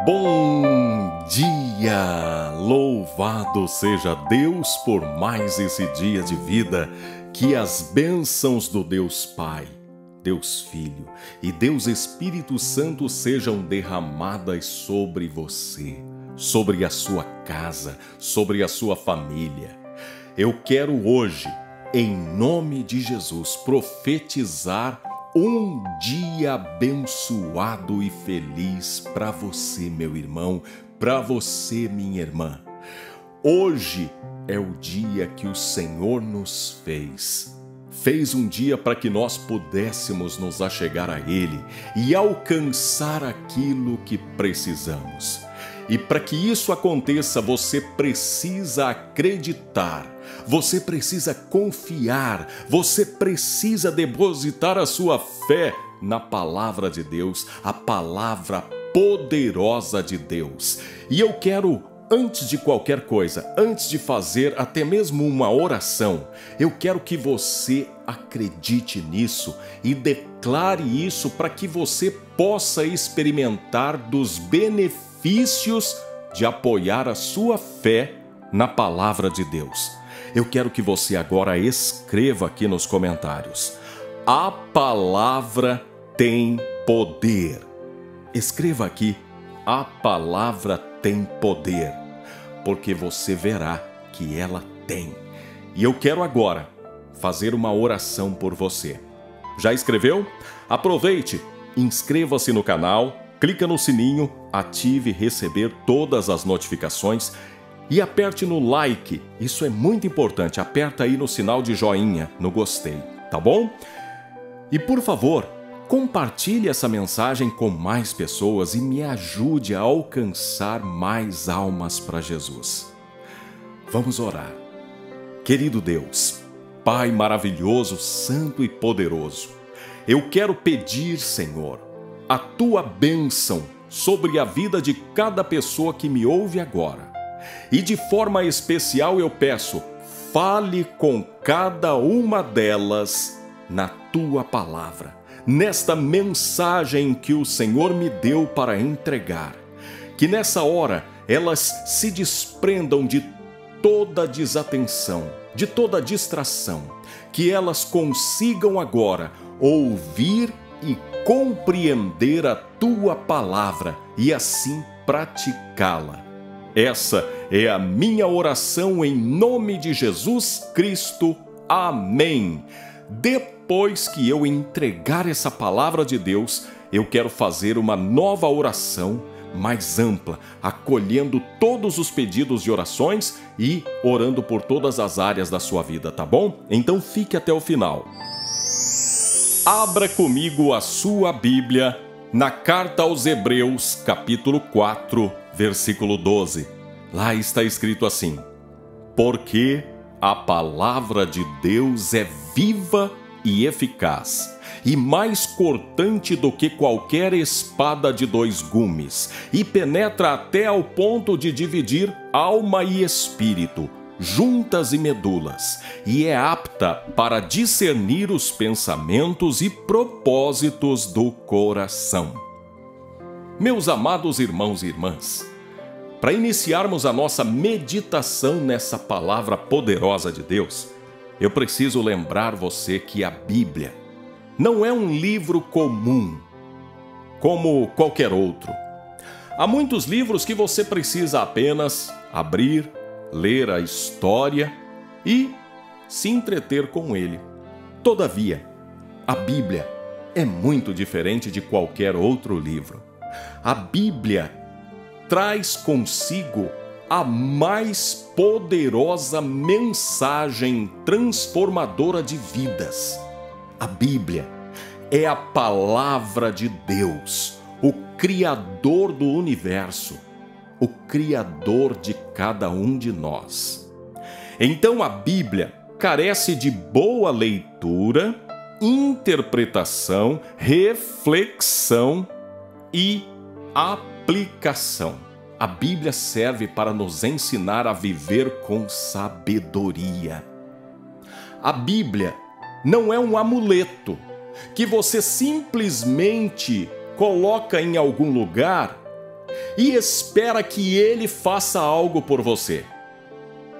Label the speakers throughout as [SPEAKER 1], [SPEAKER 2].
[SPEAKER 1] Bom dia! Louvado seja Deus por mais esse dia de vida. Que as bênçãos do Deus Pai, Deus Filho e Deus Espírito Santo sejam derramadas sobre você, sobre a sua casa, sobre a sua família. Eu quero hoje, em nome de Jesus, profetizar um dia abençoado e feliz para você, meu irmão, para você, minha irmã. Hoje é o dia que o Senhor nos fez. Fez um dia para que nós pudéssemos nos achegar a Ele e alcançar aquilo que precisamos. E para que isso aconteça, você precisa acreditar, você precisa confiar, você precisa depositar a sua fé na palavra de Deus, a palavra poderosa de Deus. E eu quero, antes de qualquer coisa, antes de fazer até mesmo uma oração, eu quero que você acredite nisso e declare isso para que você possa experimentar dos benefícios de apoiar a sua fé na palavra de Deus. Eu quero que você agora escreva aqui nos comentários: a palavra tem poder. Escreva aqui: a palavra tem poder, porque você verá que ela tem. E eu quero agora fazer uma oração por você. Já escreveu? Aproveite, inscreva-se no canal, clica no sininho, ative receber todas as notificações e aperte no like. Isso é muito importante. Aperta aí no sinal de joinha, no gostei, tá bom? E por favor, compartilhe essa mensagem com mais pessoas e me ajude a alcançar mais almas para Jesus. Vamos orar. Querido Deus, Pai maravilhoso, santo e poderoso, eu quero pedir, Senhor, a Tua bênção sobre a vida de cada pessoa que me ouve agora. E de forma especial eu peço, fale com cada uma delas na Tua palavra, nesta mensagem que o Senhor me deu para entregar. Que nessa hora elas se desprendam de toda desatenção, de toda distração, que elas consigam agora ouvir e compreender a Tua palavra e assim praticá-la. Essa é a minha oração em nome de Jesus Cristo. Amém. Depois que eu entregar essa palavra de Deus, eu quero fazer uma nova oração mais ampla, acolhendo todos os pedidos de orações e orando por todas as áreas da sua vida, tá bom? Então fique até o final. Abra comigo a sua Bíblia na Carta aos Hebreus, capítulo 4, versículo 12. Lá está escrito assim: porque a palavra de Deus é viva e eficaz, e mais cortante do que qualquer espada de dois gumes, e penetra até ao ponto de dividir alma e espírito, juntas e medulas, e é apta para discernir os pensamentos e propósitos do coração. Meus amados irmãos e irmãs, para iniciarmos a nossa meditação nessa palavra poderosa de Deus, eu preciso lembrar você que a Bíblia não é um livro comum, como qualquer outro. Há muitos livros que você precisa apenas abrir, ler a história e se entreter com ele. Todavia, a Bíblia é muito diferente de qualquer outro livro. A Bíblia traz consigo a mais poderosa mensagem transformadora de vidas. A Bíblia é a palavra de Deus, o Criador do universo, o Criador de cada um de nós. Então a Bíblia carece de boa leitura, interpretação, reflexão e aplicação. A Bíblia serve para nos ensinar a viver com sabedoria. A Bíblia não é um amuleto que você simplesmente coloca em algum lugar e espera que ele faça algo por você.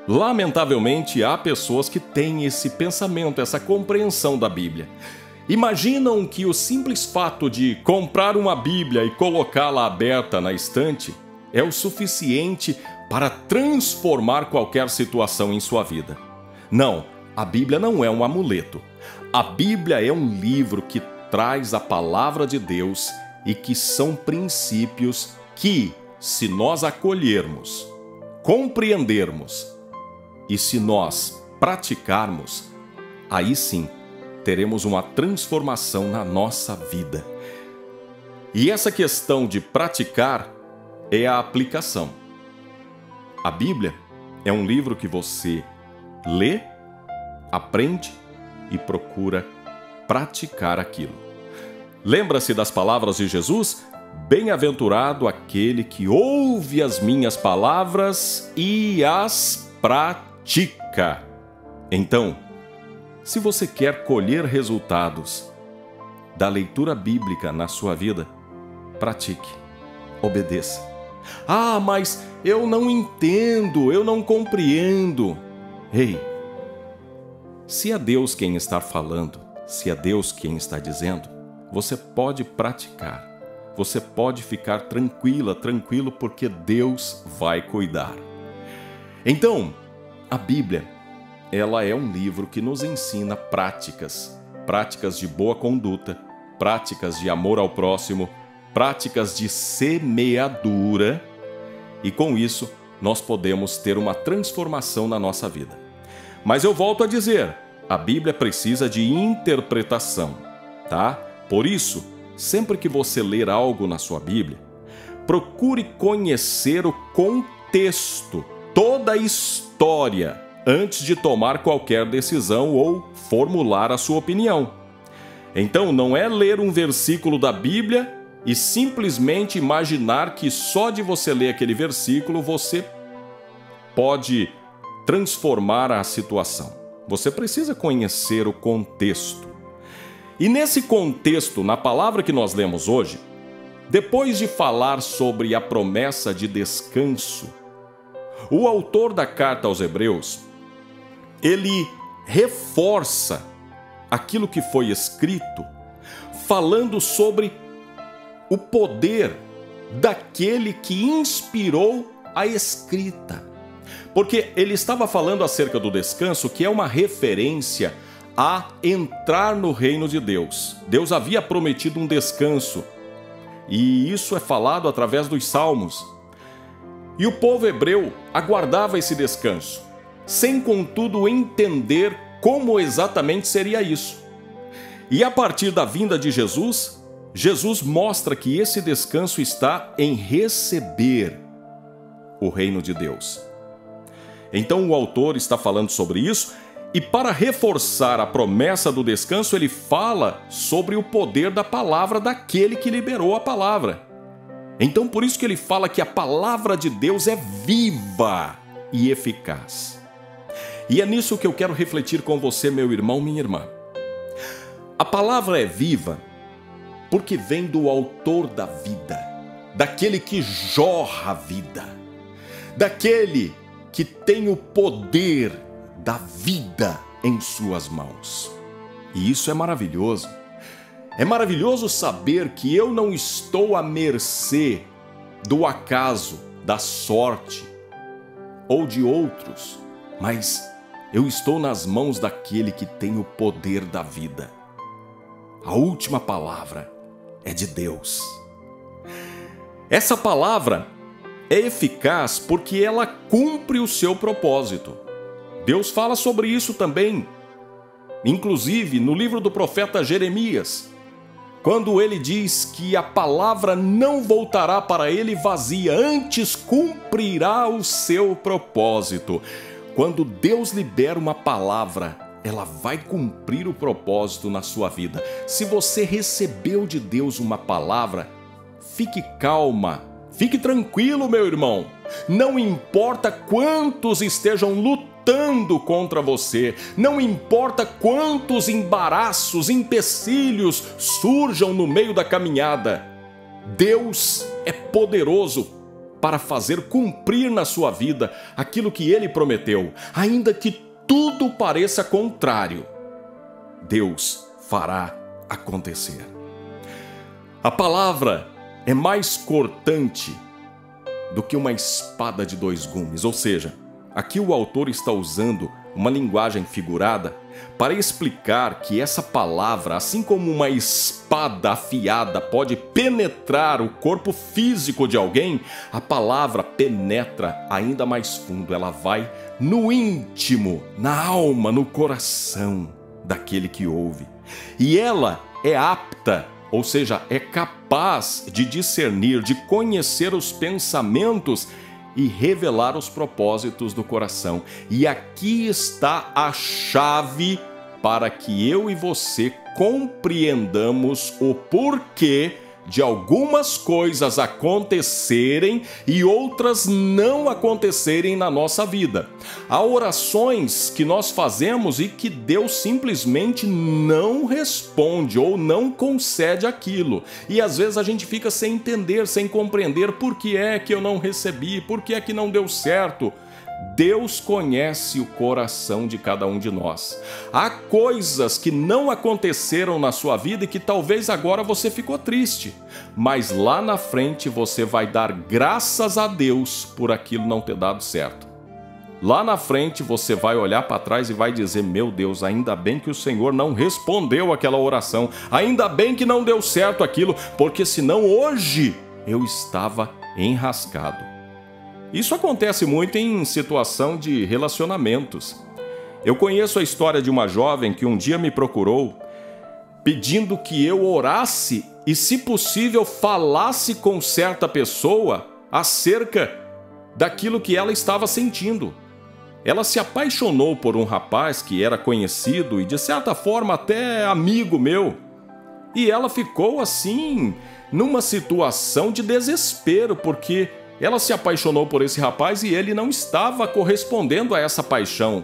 [SPEAKER 1] Lamentavelmente, há pessoas que têm esse pensamento, essa compreensão da Bíblia. Imaginam que o simples fato de comprar uma Bíblia e colocá-la aberta na estante é o suficiente para transformar qualquer situação em sua vida. Não, a Bíblia não é um amuleto. A Bíblia é um livro que traz a palavra de Deus e que são princípios que, se nós acolhermos, compreendermos e se nós praticarmos, aí sim teremos uma transformação na nossa vida. E essa questão de praticar é a aplicação. A Bíblia é um livro que você lê, aprende e procura praticar aquilo. Lembra-se das palavras de Jesus? Bem-aventurado aquele que ouve as minhas palavras e as pratica. Então, se você quer colher resultados da leitura bíblica na sua vida, pratique, obedeça. Ah, mas eu não entendo, eu não compreendo. Ei, se é Deus quem está falando, se é Deus quem está dizendo, você pode praticar. Você pode ficar tranquila, tranquilo, porque Deus vai cuidar. Então, a Bíblia, ela é um livro que nos ensina práticas de boa conduta, práticas de amor ao próximo, práticas de semeadura, e com isso nós podemos ter uma transformação na nossa vida. Mas eu volto a dizer, a Bíblia precisa de interpretação, tá? Por isso, sempre que você ler algo na sua Bíblia, procure conhecer o contexto, toda a história, antes de tomar qualquer decisão ou formular a sua opinião. Então, não é ler um versículo da Bíblia e simplesmente imaginar que só de você ler aquele versículo você pode transformar a situação. Você precisa conhecer o contexto. E nesse contexto, na palavra que nós lemos hoje, depois de falar sobre a promessa de descanso, o autor da carta aos Hebreus, ele reforça aquilo que foi escrito, falando sobre o poder daquele que inspirou a escrita. Porque ele estava falando acerca do descanso, que é uma referência a entrar no reino de Deus. Deus havia prometido um descanso, e isso é falado através dos Salmos. E o povo hebreu aguardava esse descanso, sem contudo entender como exatamente seria isso. E a partir da vinda de Jesus, Jesus mostra que esse descanso está em receber o reino de Deus. Então o autor está falando sobre isso, e para reforçar a promessa do descanso, ele fala sobre o poder da palavra daquele que liberou a palavra. Então por isso que ele fala que a palavra de Deus é viva e eficaz. E é nisso que eu quero refletir com você, meu irmão, minha irmã. A palavra é viva porque vem do autor da vida, daquele que jorra a vida, daquele que tem o poder da vida em suas mãos. E isso é maravilhoso. É maravilhoso saber que eu não estou à mercê do acaso, da sorte ou de outros, mas eu estou nas mãos daquele que tem o poder da vida. A última palavra é de Deus. Essa palavra é eficaz porque ela cumpre o seu propósito. Deus fala sobre isso também, inclusive no livro do profeta Jeremias, quando ele diz que a palavra não voltará para ele vazia, antes cumprirá o seu propósito. Quando Deus libera uma palavra, ela vai cumprir o propósito na sua vida. Se você recebeu de Deus uma palavra, fique calma, fique tranquilo, meu irmão. Não importa quantos estejam lutando contra você, não importa quantos embaraços, empecilhos surjam no meio da caminhada, Deus é poderoso para fazer cumprir na sua vida aquilo que Ele prometeu, ainda que tudo pareça contrário. Deus fará acontecer. A palavra é mais cortante do que uma espada de dois gumes, ou seja, aqui o autor está usando uma linguagem figurada para explicar que essa palavra, assim como uma espada afiada pode penetrar o corpo físico de alguém, a palavra penetra ainda mais fundo, ela vai no íntimo, na alma, no coração daquele que ouve. E ela é apta, ou seja, é capaz de discernir, de conhecer os pensamentos e revelar os propósitos do coração. E aqui está a chave para que eu e você compreendamos o porquê de algumas coisas acontecerem e outras não acontecerem na nossa vida. Há orações que nós fazemos e que Deus simplesmente não responde ou não concede aquilo. E às vezes a gente fica sem entender, sem compreender por que é que eu não recebi, por que é que não deu certo. Deus conhece o coração de cada um de nós. Há coisas que não aconteceram na sua vida e que talvez agora você ficou triste, mas lá na frente você vai dar graças a Deus por aquilo não ter dado certo. Lá na frente você vai olhar para trás e vai dizer: meu Deus, ainda bem que o Senhor não respondeu aquela oração, ainda bem que não deu certo aquilo, porque senão hoje eu estava enrascado. Isso acontece muito em situação de relacionamentos. Eu conheço a história de uma jovem que um dia me procurou pedindo que eu orasse e, se possível, falasse com certa pessoa acerca daquilo que ela estava sentindo. Ela se apaixonou por um rapaz que era conhecido e, de certa forma, até amigo meu. E ela ficou assim, numa situação de desespero, porque ela se apaixonou por esse rapaz e ele não estava correspondendo a essa paixão.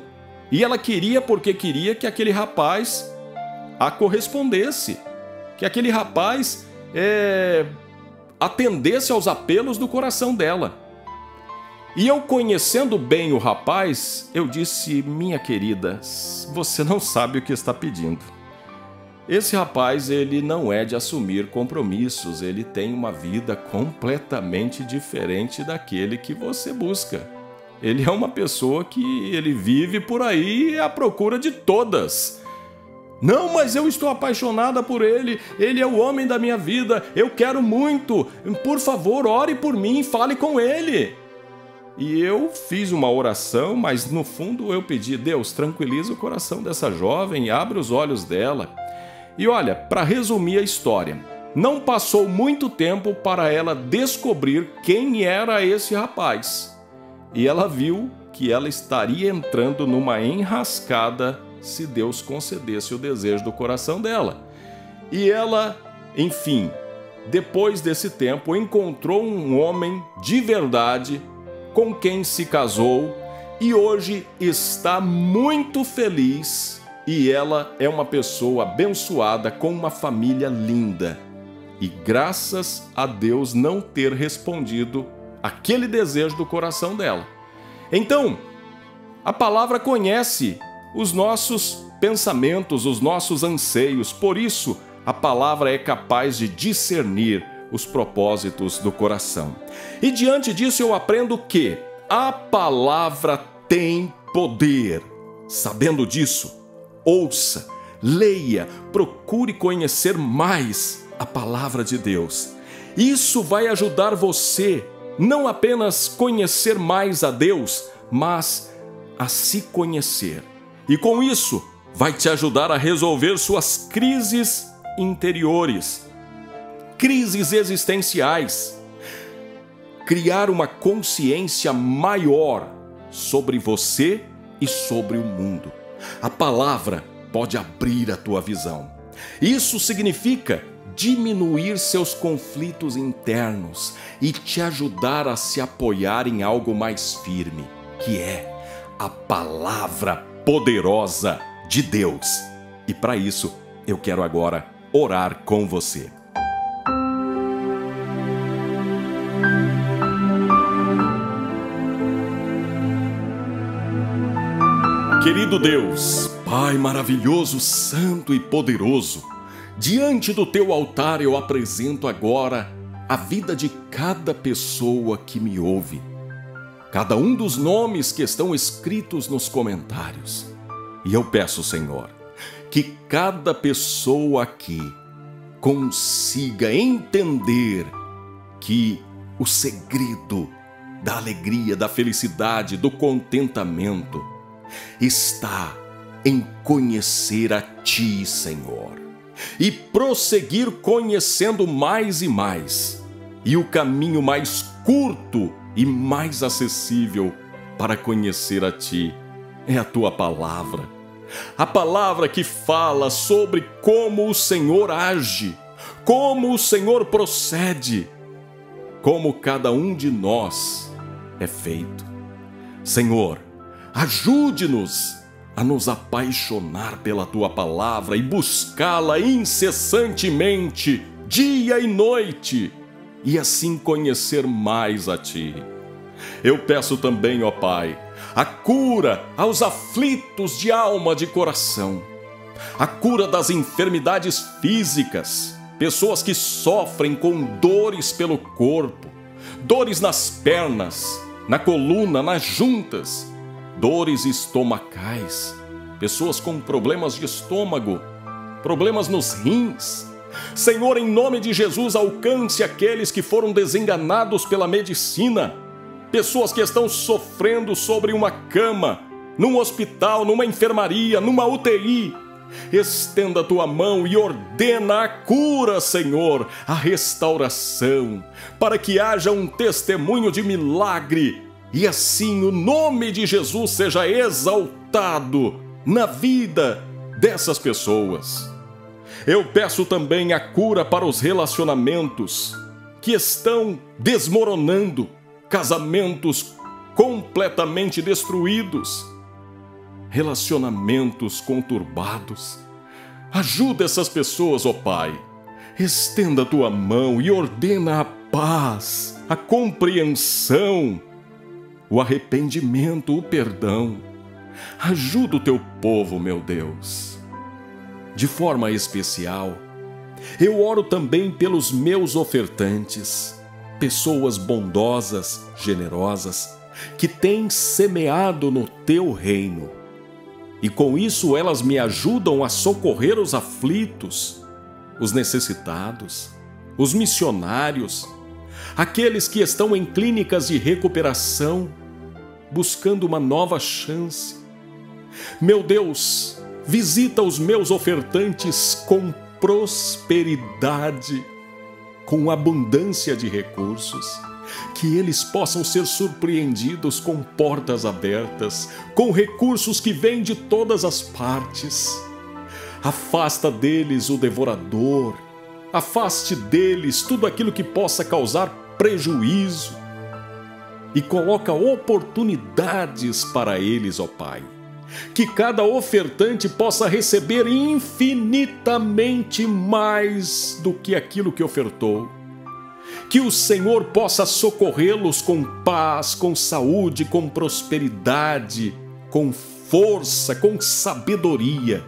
[SPEAKER 1] E ela queria porque queria que aquele rapaz a correspondesse, que aquele rapaz atendesse aos apelos do coração dela. E eu, conhecendo bem o rapaz, eu disse: minha querida, você não sabe o que está pedindo. Esse rapaz, ele não é de assumir compromissos, ele tem uma vida completamente diferente daquele que você busca. Ele é uma pessoa que ele vive por aí à procura de todas. Não, mas eu estou apaixonada por ele, ele é o homem da minha vida, eu quero muito, por favor, ore por mim, fale com ele. E eu fiz uma oração, mas no fundo eu pedi: Deus, tranquiliza o coração dessa jovem, abre os olhos dela. E olha, para resumir a história, não passou muito tempo para ela descobrir quem era esse rapaz. E ela viu que ela estaria entrando numa enrascada se Deus concedesse o desejo do coração dela. E ela, enfim, depois desse tempo, encontrou um homem de verdade com quem se casou e hoje está muito feliz. E ela é uma pessoa abençoada com uma família linda. E graças a Deus não ter respondido aquele desejo do coração dela. Então, a palavra conhece os nossos pensamentos, os nossos anseios. Por isso, a palavra é capaz de discernir os propósitos do coração. E diante disso eu aprendo que a palavra tem poder. Sabendo disso, ouça, leia, procure conhecer mais a palavra de Deus. Isso vai ajudar você não apenas conhecer mais a Deus, mas a se conhecer. E com isso, vai te ajudar a resolver suas crises interiores, crises existenciais, criar uma consciência maior sobre você e sobre o mundo. A palavra pode abrir a tua visão. Isso significa diminuir seus conflitos internos e te ajudar a se apoiar em algo mais firme, que é a palavra poderosa de Deus. E para isso, eu quero agora orar com você. querido Deus, Pai maravilhoso, santo e poderoso, diante do teu altar eu apresento agora a vida de cada pessoa que me ouve, cada um dos nomes que estão escritos nos comentários. E eu peço, Senhor, que cada pessoa aqui consiga entender que o segredo da alegria, da felicidade, do contentamento está em conhecer a Ti, Senhor, e prosseguir conhecendo mais e mais. E o caminho mais curto e mais acessível para conhecer a Ti é a Tua palavra. A palavra que fala sobre como o Senhor age, como o Senhor procede, como cada um de nós é feito. Senhor, ajude-nos a nos apaixonar pela Tua palavra e buscá-la incessantemente, dia e noite, e assim conhecer mais a Ti. Eu peço também, ó Pai, a cura aos aflitos de alma, de coração, a cura das enfermidades físicas, pessoas que sofrem com dores pelo corpo, dores nas pernas, na coluna, nas juntas, dores estomacais, pessoas com problemas de estômago, problemas nos rins. Senhor, em nome de Jesus, alcance aqueles que foram desenganados pela medicina, pessoas que estão sofrendo sobre uma cama, num hospital, numa enfermaria, numa UTI. Estenda a Tua mão e ordena a cura, Senhor, a restauração, para que haja um testemunho de milagre e assim o nome de Jesus seja exaltado na vida dessas pessoas. Eu peço também a cura para os relacionamentos que estão desmoronando, casamentos completamente destruídos, relacionamentos conturbados. Ajuda essas pessoas, ó Pai. Estenda a Tua mão e ordena a paz, a compreensão, o arrependimento, o perdão. Ajuda o Teu povo, meu Deus. De forma especial, eu oro também pelos meus ofertantes, pessoas bondosas, generosas, que têm semeado no Teu reino. E com isso elas me ajudam a socorrer os aflitos, os necessitados, os missionários, aqueles que estão em clínicas de recuperação, buscando uma nova chance. Meu Deus, visita os meus ofertantes com prosperidade, com abundância de recursos, que eles possam ser surpreendidos com portas abertas, com recursos que vêm de todas as partes. Afasta deles o devorador, afaste deles tudo aquilo que possa causar prejuízo e coloca oportunidades para eles, ó Pai. Que cada ofertante possa receber infinitamente mais do que aquilo que ofertou. Que o Senhor possa socorrê-los com paz, com saúde, com prosperidade, com força, com sabedoria.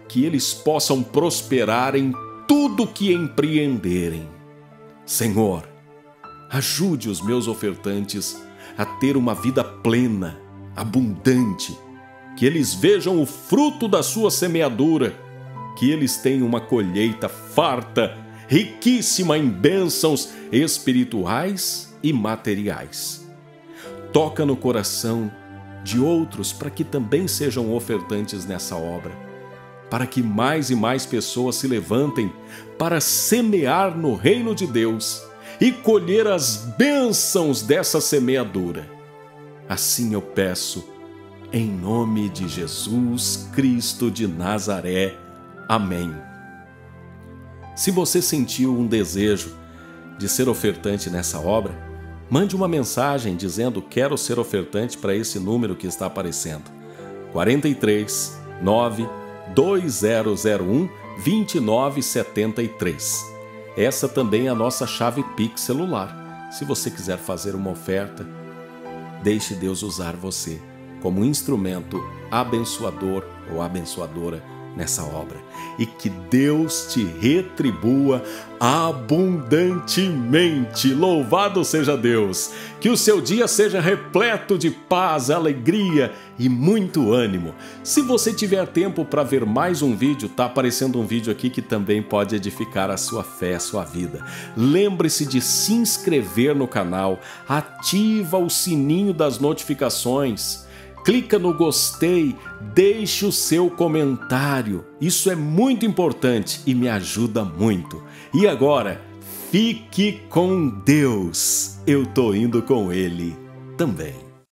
[SPEAKER 1] Que eles possam prosperar em tudo que empreenderem. Senhor, ajude os meus ofertantes a ter uma vida plena, abundante, que eles vejam o fruto da sua semeadura, que eles tenham uma colheita farta, riquíssima em bênçãos espirituais e materiais. Toca no coração de outros para que também sejam ofertantes nessa obra, para que mais e mais pessoas se levantem para semear no reino de Deus e colher as bênçãos dessa semeadura. Assim eu peço, em nome de Jesus Cristo de Nazaré. Amém. Se você sentiu um desejo de ser ofertante nessa obra, mande uma mensagem dizendo quero ser ofertante para esse número que está aparecendo. 43 9 2001 2973. Essa também é a nossa chave Pix celular. Se você quiser fazer uma oferta, deixe Deus usar você. como instrumento abençoador ou abençoadora nessa obra. E que Deus te retribua abundantemente. Louvado seja Deus! Que o seu dia seja repleto de paz, alegria e muito ânimo. Se você tiver tempo para ver mais um vídeo, tá aparecendo um vídeo aqui que também pode edificar a sua fé, a sua vida. Lembre-se de se inscrever no canal, ativa o sininho das notificações. Clica no gostei, deixe o seu comentário. Isso é muito importante e me ajuda muito. E agora, fique com Deus. Eu tô indo com Ele também.